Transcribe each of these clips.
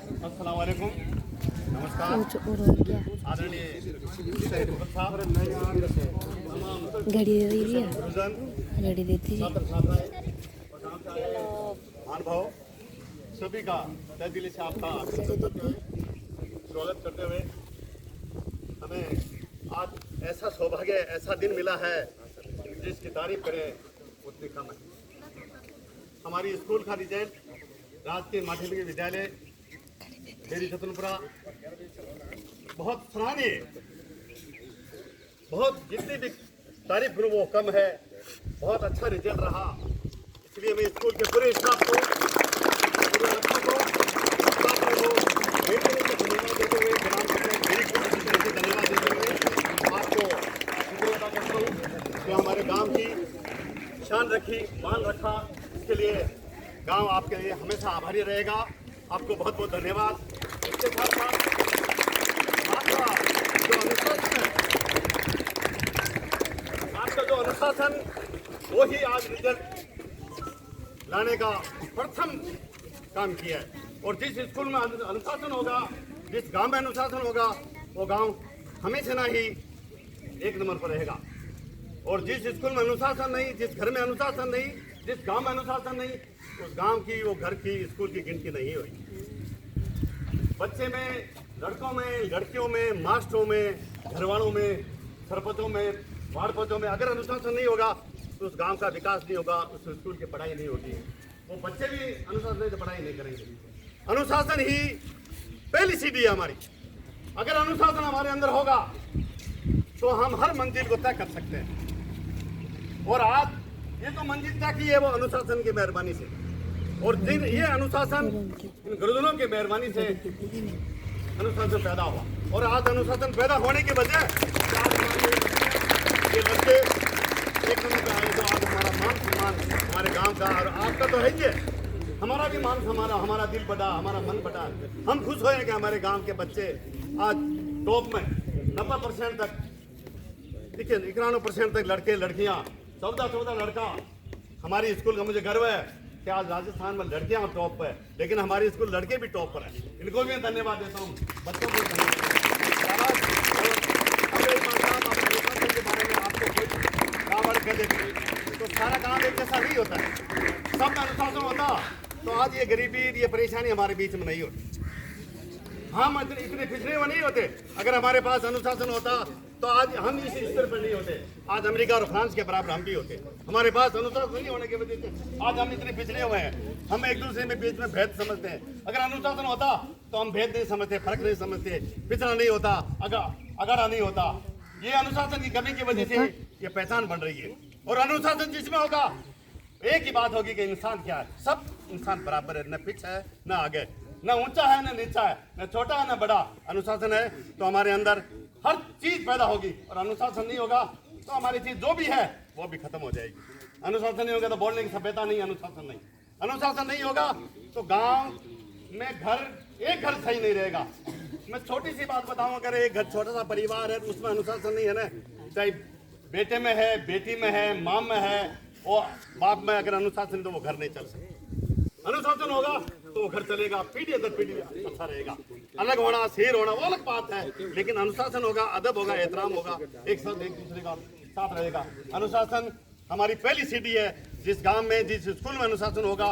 अस्सलाम वालेकुम, नमस्कार। आदरणीय घड़ी दे दीजिए, गुरुजन, घड़ी दे दीजिए। छात्र छात्राएं महानुभाव सभी का तहे दिल से आपका स्वागत करते हुए हमें आज ऐसा सौभाग्य, ऐसा दिन मिला है जिसकी तारीफ करें उतनी कम है। हमारी स्कूल का रिजल्ट राजकीय माध्यमिक विद्यालय डेरी छतनपुरा बहुत सराहनीय, बहुत जितनी भी तारीफ करूँ वो कम है। बहुत अच्छा रिजल्ट रहा, इसलिए मैं स्कूल के पूरे स्टाफ को, पूरे बच्चों को, छात्रों को मेरी तरफ से धन्यवाद देते हुए, ग्राम पंचायत डेरी को मेरी तरफ से धन्यवाद देते हुए आपको शुक्रिया अदा करता हूँ कि हमारे गांव की शान रखी, मान रखा। इसके लिए गांव आपके लिए हमेशा आभारी रहेगा। आपको बहुत बहुत धन्यवाद। इसके साथ साथ आपका जो अनुशासन वो ही आज रिजल्ट लाने का प्रथम काम किया है। और जिस स्कूल में अनुशासन होगा, जिस गांव में अनुशासन होगा, वो गांव हमेशा ना ही एक नंबर पर रहेगा। और जिस स्कूल में अनुशासन नहीं, जिस घर में अनुशासन नहीं, जिस गांव में अनुशासन नहीं, उस गांव की, वो घर की, स्कूल की गिनती नहीं हुई। बच्चे में, लड़कों में, लड़कियों में, मास्टरों में, घरवालों में, सरपंचों में, वार्ड पंचों में अगर अनुशासन नहीं होगा तो उस गांव का विकास नहीं होगा, उस स्कूल की पढ़ाई नहीं होगी। वो बच्चे भी अनुशासन नहीं तो पढ़ाई नहीं करेंगे। अनुशासन ही पहली सीढ़ी है हमारी। अगर अनुशासन हमारे अंदर होगा तो हम हर मंजिल को तय कर सकते हैं। और आज ये तो मंजिल तय की है वो अनुशासन की मेहरबानी से, और ये अनुशासन इन गुरुजनों की मेहरबानी से अनुशासन पैदा हुआ। और आज अनुशासन पैदा होने की वजह ये बच्चे एक नंबर पे आए। तो आज हमारा मान सम्मान हमारे गांव का और आपका तो है ही है, हमारा भी मान, हमारा दिल बढ़ा, हमारा मन बढ़ा। हम खुश हुए कि हमारे गांव के बच्चे आज टॉप में 90% तक, देखिए 91% तक लड़के लड़कियां, 14 लड़का। हमारी स्कूल का मुझे गर्व है कि आज राजस्थान में लड़कियां टॉप पर है, लेकिन हमारी स्कूल लड़के भी टॉप पर है। इनको भी मैं धन्यवाद देता हूँ, बच्चों को धन्यवाद। के बारे में आपको कोई काम कर देते तो सारा काम एक जैसा नहीं होता है। सब में अनुशासन होता तो आज ये गरीबी, ये परेशानी हमारे बीच में नहीं होती। हम इतने पिछड़े हुए नहीं होते। अगर हमारे पास अनुशासन होता तो आज हम इस स्तर पर नहीं होते। आज अमेरिका और फ्रांस के बराबर हम भी होते। हमारे पास अनुशासन नहीं होने की वजह से आज हम इतने पिछड़े हुए हैं। हम एक दूसरे में बीच में भेद समझते हैं। अगर अनुशासन होता तो हम भेद नहीं समझते, फर्क नहीं समझते, पिछड़ा नहीं होता, अगाड़ा नहीं होता। ये अनुशासन की कमी की वजह से ये पहचान बन रही है। और अनुशासन जिसमें होगा एक ही बात होगी कि इंसान क्या है, सब इंसान बराबर है, न पीछे है न आगे, न ऊंचा है न नीचा है, न छोटा है न बड़ा। अनुशासन है तो हमारे अंदर हर चीज पैदा होगी। और अनुशासन नहीं होगा तो हमारी चीज जो भी है वो भी खत्म हो जाएगी। अनुशासन नहीं होगा तो बोलने की सभ्यता नहीं, अनुशासन नहीं। अनुशासन नहीं होगा तो गांव में एक घर सही नहीं रहेगा। मैं छोटी सी बात बताऊं, अगर एक घर, छोटा सा परिवार है, उसमें अनुशासन नहीं है ना, चाहे बेटे में है, बेटी में है, माँ में है और बाप में, अगर अनुशासन तो वो घर नहीं चल सकता। अनुशासन होगा तो वो घर चलेगा, पीढ़ी दर पीढ़ी अच्छा रहेगा। अलग होना, शेर होना वो अलग बात है, लेकिन अनुशासन होगा, अदब होगा, एहतराम होगा, एक साथ एक दूसरे का साथ रहेगा। अनुशासन हमारी पहली सीढ़ी है। जिस गांव में, जिस स्कूल में अनुशासन होगा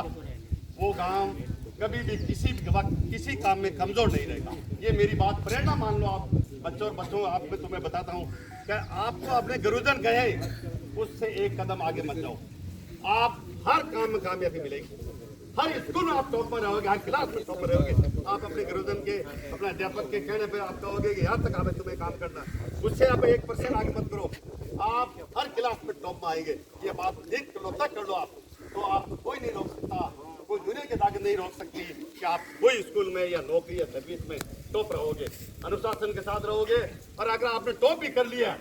वो गांव कभी भी किसी वक्त किसी काम में कमजोर नहीं रहेगा। ये मेरी बात प्रेरणा मान लो आप बच्चों। और बच्चों आप में तुम्हें बताता हूँ कि आपको अपने गुरुजन कहे उससे एक कदम आगे मत जाओ। आप हर काम में कामयाबी मिलेगी। हर स्कूल में आप टॉप पर रहोगे, हर क्लास में टॉप पर रहोगे। आप अपने गुरुजन के, अपने अध्यापक के कहने पर आप कहोगे कि यहाँ तक हमें तुम्हें काम करना है, उससे आप 1% आगे मत करो। आप हर क्लास में टॉप में आएंगे। ये बात एक कर लो, तक कर लो आप, तो आपको कोई नहीं रोक सकता, कोई दुनिया की ताकत नहीं रोक सकती कि आप कोई स्कूल में या नौकरी या सर्विस में टॉप रहोगे। अनुशासन के साथ रहोगे। और अगर आपने टॉप भी कर लिया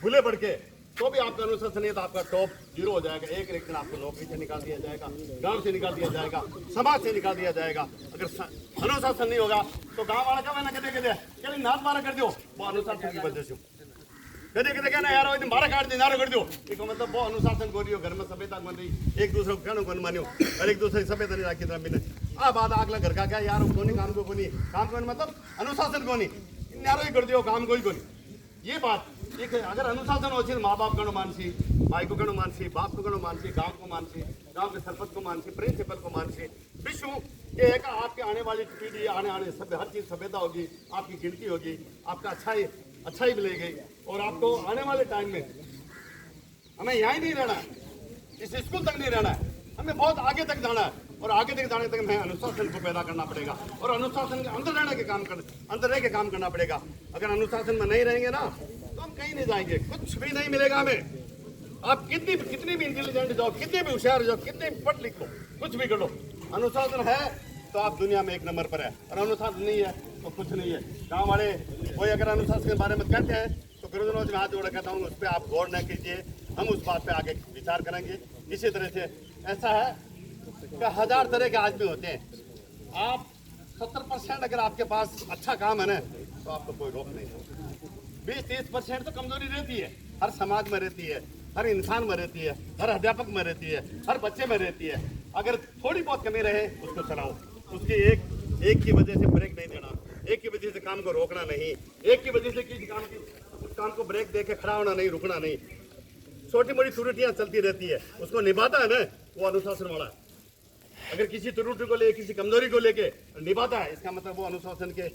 भूले बढ़ के तो भी आपका अनुशासन नहीं तो आपका टॉप 0 हो जाएगा। एक दिन आपको नौकरी से निकाल दिया जाएगा, गांव से निकाल दिया जाएगा, समाज से निकाल दिया जाएगा। अगर अनुशासन नहीं होगा तो गांव वाला का मैंने कहते नाथ मारा कर दो, वो अनुशासन की वजह से। कदे कदे कहना यार वो मारा काट दे, नारा कर दो, इसको मतलब वो अनुशासन को घर में सभ्यता बन रही, एक दूसरे को कहना कौन मानियो और एक दूसरे की सभ्यता नहीं राखी तरह आ बात आगला घर का क्या यार कोनी काम को कोनी काम को मतलब अनुशासन कोनी न्यारो ही कर दियो काम कोई कोनी ये बात एक अगर अनुशासन हो माँ बाप गणो मानसी भाई को गणो मानसी बाप को गणो मानसी गांव को मानसी गांव के सरपंच को मानसी प्रिंसिपल को मानसी विश्व ये है कि आपके आने वाली पीढ़ी आने सब हर चीज सभ्यता होगी आपकी गिनती होगी आपका अच्छाई मिलेगी और आपको आने वाले टाइम में हमें यहाँ ही नहीं रहना है इस स्कूल तक नहीं रहना है हमें बहुत आगे तक जाना है और आगे तक जाने तक हमें अनुशासन को पैदा करना पड़ेगा और अनुशासन के अंदर रह के काम करना पड़ेगा अगर अनुशासन में नहीं रहेंगे ना तो हम कहीं नहीं जाएंगे कुछ भी नहीं मिलेगा हमें आप कितनी भी इंटेलिजेंट जाओ कितने भी होशियार जाओ कितने भी पढ़ लिखो कुछ भी करो अनुशासन है तो आप दुनिया में एक नंबर पर है और अनुशासन नहीं है तो कुछ नहीं है गाँव वाले कोई अगर अनुशासन के बारे में कहते हैं तो गुरुजनों से हाथ जोड़ कहता हूँ उस पर आप गौर न कीजिए हम उस बात पे आगे विचार करेंगे इसी तरह से ऐसा है कि 1000 तरह के आदमी होते हैं आप 70% अगर आपके पास अच्छा काम है ना तो आपको कोई रोक नहीं है 20-30% तो कमजोरी रहती है हर समाज में रहती है हर इंसान में रहती है हर अध्यापक में रहती है हर बच्चे में रहती है अगर थोड़ी बहुत कमी रहे उसको चलाओ उसकी एक की वजह से ब्रेक नहीं देना एक की वजह से काम को रोकना नहीं एक की वजह से किसी काम को ब्रेक दे के खड़ा होना नहीं रुकना नहीं छोटी मोटी त्रुटियां चलती रहती है उसको निभाता है ना वो अनुशासन वाला है अगर किसी त्रुटि को लेके किसी कमजोरी को लेके निभाता है इसका मतलब वो अनुशासन के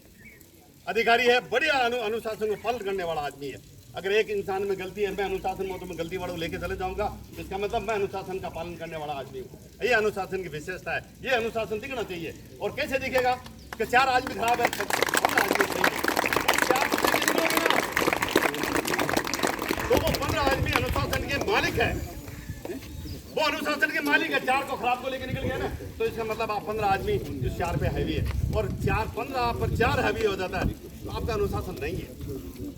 अधिकारी है बढ़िया अनुशासन को पालन करने वाला आदमी है अगर एक इंसान में गलती है मैं अनुशासन में तो मैं गलती वालों लेके चले जाऊंगा इसका मतलब मैं अनुशासन का पालन करने वाला आदमी हूँ ये अनुशासन की विशेषता है ये अनुशासन दिखना चाहिए और कैसे दिखेगा कि 4 आदमी खराब है 15 आदमी सही है तो वो 15 आदमी अनुशासन के मालिक है वो अनुशासन के मालिक है 4 को खराब को लेके निकल गया ना तो इसका मतलब आप 15 आदमी इस 4 पे हैवी है और 15 पर 4 हैवी हो जाता है तो आपका अनुशासन नहीं है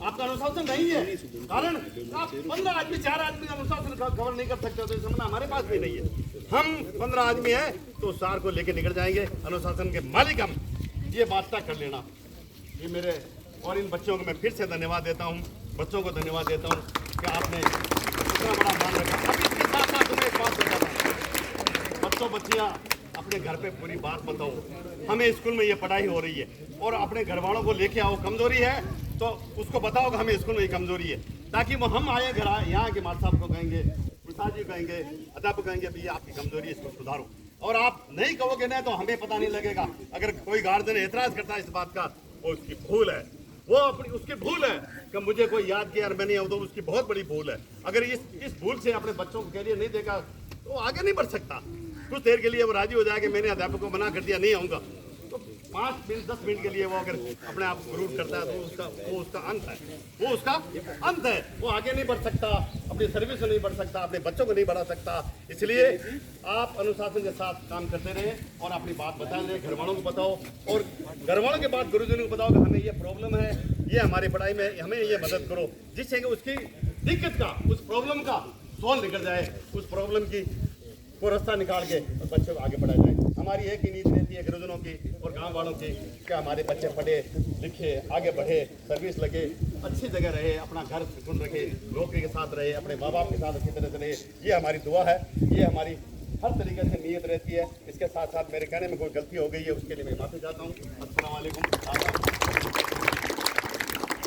आपका अनुशासन नहीं है कारण आप 15 आदमी 4 आदमी अनुशासन कवर नहीं कर सकते तो इसका मतलब हमारे पास भी नहीं है हम 15 आदमी है तो 4 को लेके निकल जाएंगे अनुशासन के मालिक हम ये बात तक कर लेना ये मेरे और इन बच्चों को मैं फिर से धन्यवाद देता हूँ बच्चों को धन्यवाद देता हूँ कि आपने इतना बड़ा मान रखा अब इसके साथ साथ तुम्हें एक बात बताता बच्चों बच्चियाँ अपने घर पे पूरी बात बताओ हमें स्कूल में ये पढ़ाई हो रही है और अपने घर वालों को लेके आओ कमजोरी है तो उसको बताओ कि हमें स्कूल में ये कमजोरी है ताकि वो हम आए घर आए यहाँ के माल साहब को कहेंगे प्रसाद जी कहेंगे अध्यापक कहेंगे भैया आपकी कमजोरी है इसको सुधारो और आप नहीं कहोगे ना तो हमें पता नहीं लगेगा अगर कोई गार्जियन एतराज करता है इस बात का वो उसकी भूल है वो अपनी उसकी भूल है कि मुझे कोई याद किया और मैं नहीं आऊँ तो उसकी बहुत बड़ी भूल है अगर इस भूल से अपने बच्चों को कैरियर नहीं देखा तो वो आगे नहीं बढ़ सकता कुछ देर के लिए वो राजी हो जाएगा मैंने अध्यापक को मना कर दिया नहीं आऊँगा तो 5 मिनट 10 मिनट के लिए वो अगर अपने आप को रूट करता है तो वो उसका अंत है वो उसका अंत है वो आगे नहीं बढ़ सकता अपनी सर्विस में नहीं बढ़ सकता अपने बच्चों को नहीं बढ़ा सकता इसलिए आप अनुशासन के साथ काम करते रहे और अपनी बात बता रहे घर वालों को बताओ और घर वालों के बाद गुरुजनों को बताओ कि हमें ये प्रॉब्लम है ये हमारी पढ़ाई में हमें ये मदद करो जिससे कि उसकी दिक्कत का उस प्रॉब्लम का सॉल्व निकल जाए उस प्रॉब्लम की को रास्ता निकाल के और बच्चों को आगे बढ़ाया जाए हमारी एक ही नीति रहती है गुरुजनों की और गांव वालों की कि हमारे बच्चे पढ़े लिखे आगे बढ़े सर्विस लगे अच्छी जगह रहे अपना घर सुकून रखे नौकरी के साथ रहे अपने माँ बाप के साथ अच्छी तरह से रहे ये हमारी दुआ है ये हमारी हर तरीके से नीयत रहती है इसके साथ साथ मेरे कहने में कोई गलती हो गई है उसके लिए मैं माफ़ी चाहता हूँ अस्सलाम वालेकुम।